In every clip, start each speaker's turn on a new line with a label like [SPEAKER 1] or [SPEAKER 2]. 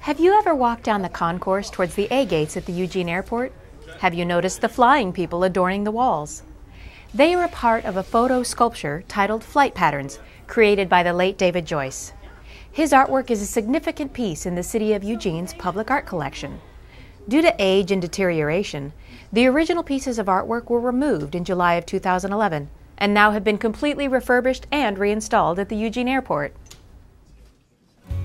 [SPEAKER 1] Have you ever walked down the concourse towards the A gates at the Eugene Airport? Have you noticed the flying people adorning the walls? They are a part of a photo sculpture titled Flight Patterns, created by the late David Joyce. His artwork is a significant piece in the city of Eugene's public art collection. Due to age and deterioration, the original pieces of artwork were removed in July of 2011 and now have been completely refurbished and reinstalled at the Eugene Airport.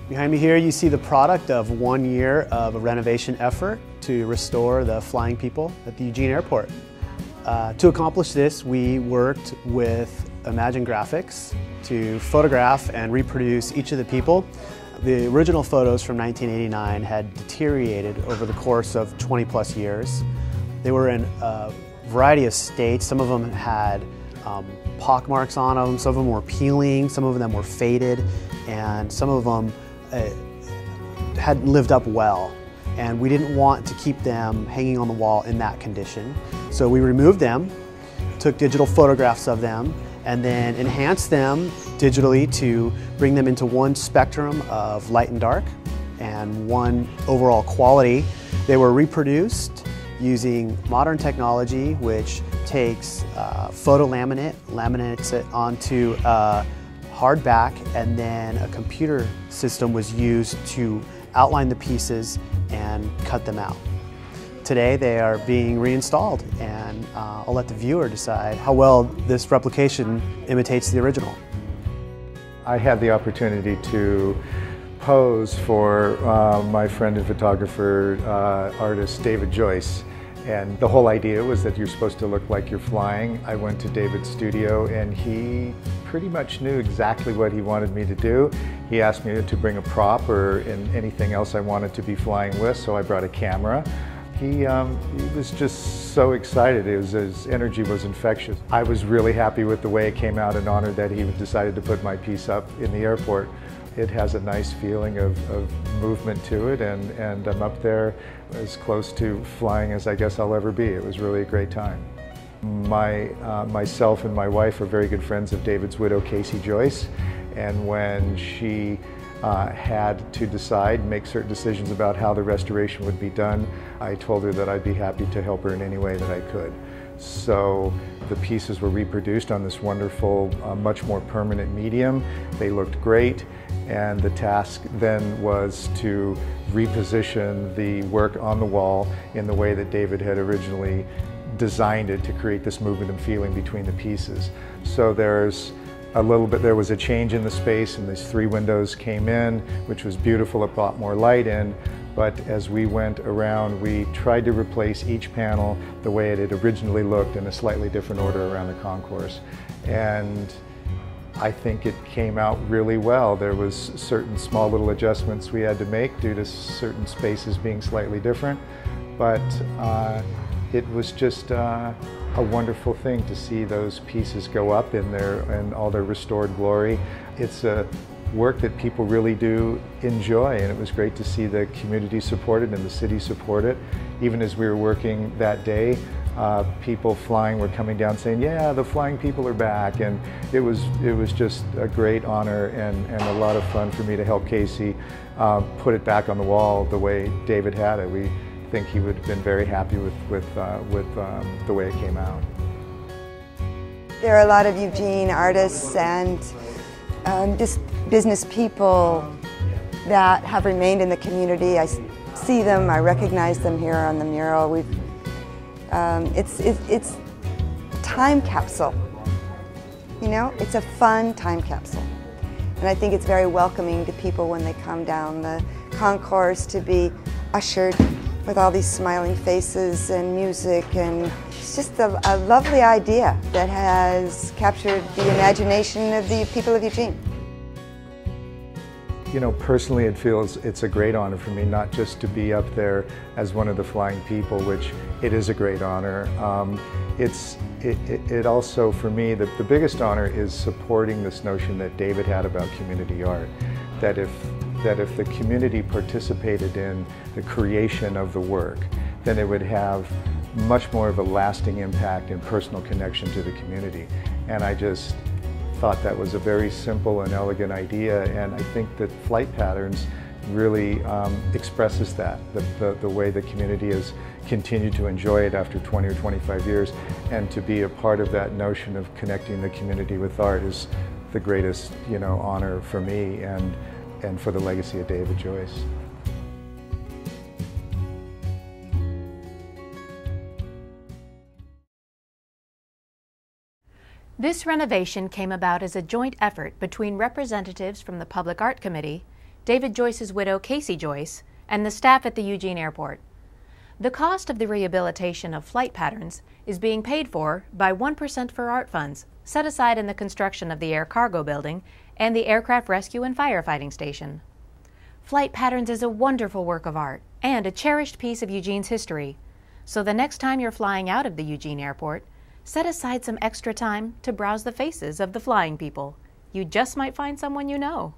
[SPEAKER 2] Behind me here you see the product of 1 year of a renovation effort to restore the flying people at the Eugene Airport. To accomplish this, we worked with Imagine Graphics to photograph and reproduce each of the people. The original photos from 1989 had deteriorated over the course of 20+ years. They were in a variety of states. Some of them had pock marks on them, some of them were peeling, some of them were faded, and some of them hadn't lived up well. And we didn't want to keep them hanging on the wall in that condition. So we removed them, took digital photographs of them, and then enhanced them digitally to bring them into one spectrum of light and dark and one overall quality. They were reproduced using modern technology, which takes photo laminate, laminates it onto hard back, and then a computer system was used to outline the pieces and cut them out. Today they are being reinstalled, and I'll let the viewer decide how well this replication imitates the original.
[SPEAKER 3] I had the opportunity to pose for my friend and photographer, artist David Joyce. And the whole idea was that you're supposed to look like you're flying. I went to David's studio and he pretty much knew exactly what he wanted me to do. He asked me to bring a prop or anything else I wanted to be flying with, so I brought a camera. He was just so excited. His energy was infectious. I was really happy with the way it came out and honored that he decided to put my piece up in the airport. It has a nice feeling of movement to it, and I'm up there as close to flying as I guess I'll ever be. It was really a great time. Myself and my wife are very good friends of David's widow, Casey Joyce, and when she had to make certain decisions about how the restoration would be done, I told her that I'd be happy to help her in any way that I could. So the pieces were reproduced on this wonderful, much more permanent medium. They looked great, and the task then was to reposition the work on the wall in the way that David had originally designed it to create this movement and feeling between the pieces. So there was a change in the space, and these 3 windows came in, which was beautiful. It brought more light in. But as we went around, we tried to replace each panel the way it had originally looked in a slightly different order around the concourse. And I think it came out really well. There was certain small little adjustments we had to make due to certain spaces being slightly different. But it was just a wonderful thing to see those pieces go up in all their restored glory. It's a work that people really do enjoy, and it was great to see the community support it and the city support it. Even as we were working that day, people flying were coming down saying, yeah, the flying people are back, and it was just a great honor and a lot of fun for me to help Casey put it back on the wall the way David had it. We think he would have been very happy with the way it came out.
[SPEAKER 4] There are a lot of Eugene artists and just business people that have remained in the community. I see them, I recognize them here on the mural. It's a time capsule, you know? It's a fun time capsule. And I think it's very welcoming to people when they come down the concourse to be ushered with all these smiling faces and music, and it's just a lovely idea that has captured the imagination of the people of Eugene.
[SPEAKER 3] You know, personally it's a great honor for me not just to be up there as one of the flying people, which it is a great honor. It also, for me, the biggest honor is supporting this notion that David had about community art. That if the community participated in the creation of the work, then it would have much more of a lasting impact and personal connection to the community. And I just thought that was a very simple and elegant idea, and I think that Flight Patterns really expresses that, the way the community has continued to enjoy it after 20 or 25 years, and to be a part of that notion of connecting the community with art is the greatest, honor for me and for the legacy of David Joyce.
[SPEAKER 1] This renovation came about as a joint effort between representatives from the Public Art Committee, David Joyce's widow Casey Joyce, and the staff at the Eugene Airport. The cost of the rehabilitation of flight patterns is being paid for by 1% for art funds set aside in the construction of the air cargo building and the aircraft rescue and firefighting station. Flight patterns is a wonderful work of art and a cherished piece of Eugene's history. So the next time you're flying out of the Eugene Airport, set aside some extra time to browse the faces of the flying people. You just might find someone you know.